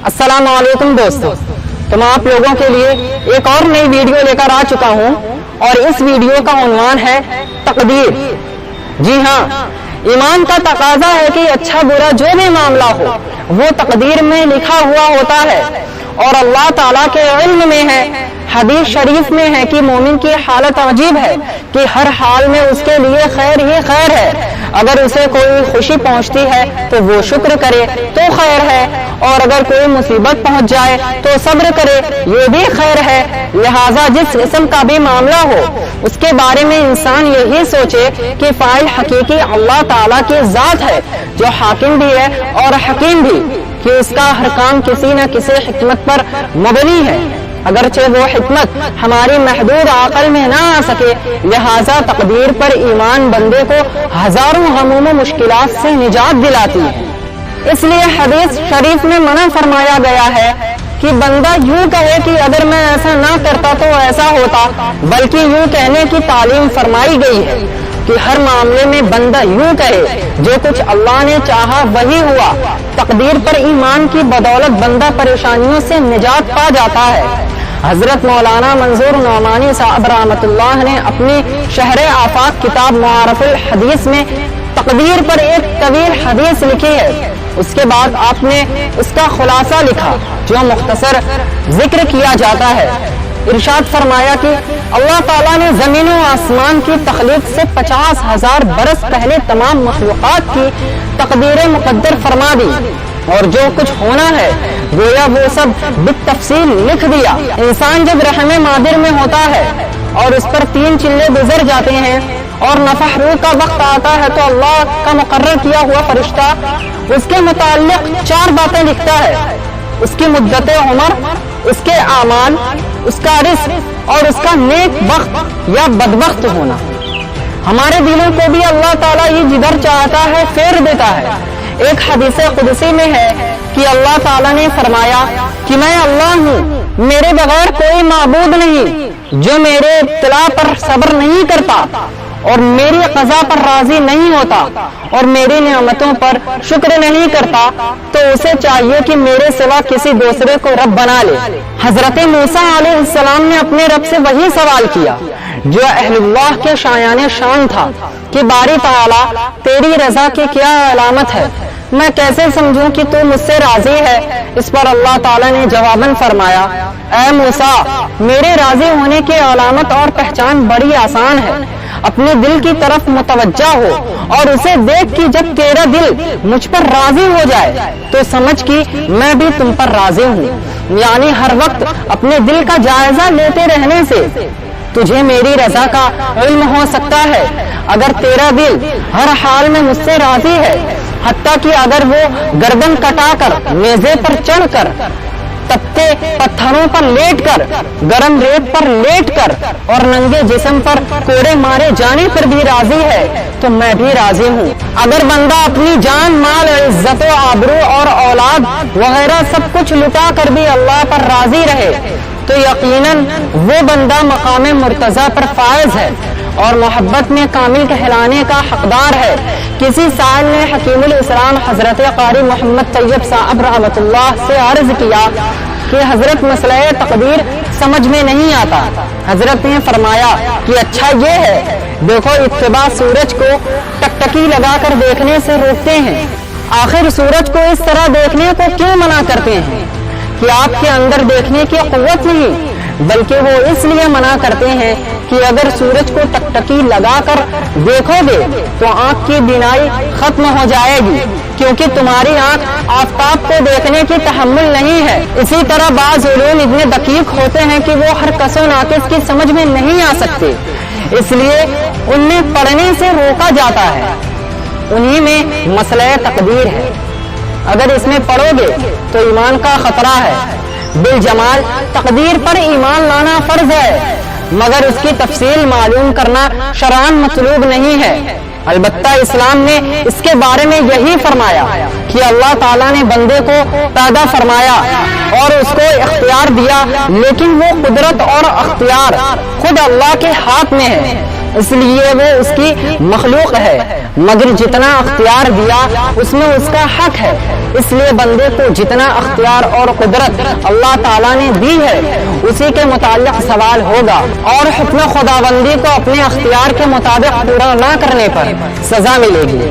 अस्सलाम वालेकुम दोस्तों, तो मैं आप लोगों के लिए एक और नई वीडियो लेकर आ चुका हूं और इस वीडियो का उन्वान है तकदीर। जी हाँ, ईमान का तकाजा है कि अच्छा बुरा जो भी मामला हो वो तकदीर में लिखा हुआ होता है और अल्लाह ताला के इल्म में है। हदीस शरीफ में है कि मोमिन की हालत अजीब है कि हर हाल में उसके लिए खैर ही खैर है। अगर उसे कोई खुशी पहुंचती है तो वो शुक्र करे तो खैर है, और अगर कोई मुसीबत पहुंच जाए तो सब्र करे, ये भी खैर है। लिहाजा जिस किस्म का भी मामला हो उसके बारे में इंसान यही सोचे कि फाइल हकीकी अल्लाह ताला की जात है जो हाकिम भी है और हकीम भी, कि उसका हर काम किसी न किसी हिकमत पर मबनी है, अगरचे वो हिकमत हमारी महदूद अकल में ना आ सके। लिहाजा तकदीर पर ईमान बंदे को हजारों गमों में मुश्किलात से निजात दिलाती है। इसलिए हदीस शरीफ में मना फरमाया गया है कि बंदा यूं कहे कि अगर मैं ऐसा ना करता तो ऐसा होता, बल्कि यूं कहने की तालीम फरमाई गई है कि हर मामले में बंदा यूं कहे जो कुछ अल्लाह ने चाहा वही हुआ। तकदीर पर ईमान की बदौलत बंदा परेशानियों से निजात पा जाता है। हजरत मौलाना मंजूर नौमानी साहब रहमतुल्लाह ने अपनी शहर आफाक किताब मुआरफुल हदीस में तकदीर पर एक तवील हदीस लिखी है। उसके बाद आपने उसका खुलासा लिखा जो मुख्तसर जिक्र किया जाता है। इरशाद फरमाया कि अल्लाह ताला ने जमीन और आसमान की तखलीक से 50,000 बरस पहले तमाम मखलूक़ात की तकदीर मुक़द्दर फरमा दी और जो कुछ होना है गोया वो सब बितफसील लिख दिया। इंसान जब रहमे मादिर में होता है और उस पर 3 चिल्ले गुजर जाते हैं और नफह रूह का वक्त आता है तो अल्लाह का मुकर्रर किया हुआ फरिश्ता उसके मुताल्लिक 4 बातें लिखता है: उसकी मुद्दत उमर, उसके आमाल, उसका रिस्क और उसका नेक बख्त या बदबख्त होना। हमारे दिलों को भी अल्लाह ताला ये जिधर चाहता है फेर देता है। एक हदीस कुदसी में है कि अल्लाह ताला ने फरमाया कि मैं अल्लाह हूँ, मेरे बगैर कोई माबूद नहीं। जो मेरे इत्तला पर सब्र नहीं करता और मेरी क़ज़ा पर राजी नहीं होता और मेरी नियामतों पर शुक्र नहीं करता तो उसे चाहिए कि मेरे सिवा किसी दूसरे को रब बना ले। हजरत मूसा अलैहिस्सलाम ने अपने रब से वही सवाल किया जो अहलुल्लाह के शायान शान था कि बारी ताला तेरी रजा की क्या अलामत है, मैं कैसे समझूं कि तू मुझसे राजी है। इस पर अल्लाह ताला ने जवाबन फरमाया, ऐ मूसा, मेरे राजी होने की अलामत और पहचान बड़ी आसान है। अपने दिल की तरफ मुतवज्जा हो और उसे देख कि जब तेरा दिल मुझ पर राजी हो जाए तो समझ कि मैं भी तुम पर राजी हूँ। यानी हर वक्त अपने दिल का जायजा लेते रहने से तुझे मेरी रजा का इल्म हो सकता है। अगर तेरा दिल हर हाल में मुझसे राजी है, हत्ता कि अगर वो गर्दन कटाकर मेजे पर चढ़कर तपते पत्थरों पर लेटकर, गरम रेत पर लेटकर और नंगे जिस्म पर कोड़े मारे जाने पर भी राजी है तो मैं भी राजी हूँ। अगर बंदा अपनी जान, माल, इज्जत, आबरू और औलाद वगैरह सब कुछ लुटा कर भी अल्लाह पर राजी रहे तो यकीनन वो बंदा मकाम मुर्तजा पर फायज है और मोहब्बत में कामिल कहलाने का हकदार है। किसी साल ने हकीमुल इस्लाम हजरत कारी मोहम्मद तैयब साहब रहमतुल्लाह से अर्ज किया कि हजरत मसला तकदीर समझ में नहीं आता। हजरत ने फरमाया कि अच्छा ये है, देखो इत्तिबा सूरज को टकटकी लगाकर देखने से रोकते हैं, आखिर सूरज को इस तरह देखने को क्यों मना करते हैं कि आपके अंदर देखने की कुव्वत नहीं, बल्कि वो इसलिए मना करते हैं कि अगर सूरज को टकटकी लगाकर देखोगे तो आंख की बीनाई खत्म हो जाएगी, क्योंकि तुम्हारी आंख आफताब को देखने की तहम्मुल नहीं है। इसी तरह बाज़ उलूम इतने दकीक होते हैं कि वो हर कसो नाकिस की समझ में नहीं आ सकते, इसलिए उनमें पढ़ने से रोका जाता है। उन्हीं में मसला तकदीर है। अगर इसमें पढ़ोगे तो ईमान का खतरा है। बिल जमाल तकदीर पर ईमान लाना फर्ज है, मगर उसकी तफसील मालूम करना शरअन मतलूब नहीं है। अलबत्ता इस्लाम ने इसके बारे में यही फरमाया कि अल्लाह ताला ने बंदे को पैदा फरमाया और उसको इख्तियार दिया, लेकिन वो कुदरत और इख्तियार खुद अल्लाह के हाथ में है। اس لیے وہ اس کی مخلوق ہے، مگر جتنا اختیار دیا اس میں اس کا حق ہے، اس لیے بندے کو جتنا اختیار اور قدرت اللہ تعالیٰ نے دی ہے اسی کے متعلق سوال ہوگا، اور حکم خداوندی کو اپنے اختیار کے مطابق پورا نہ کرنے پر سزا ملے گی۔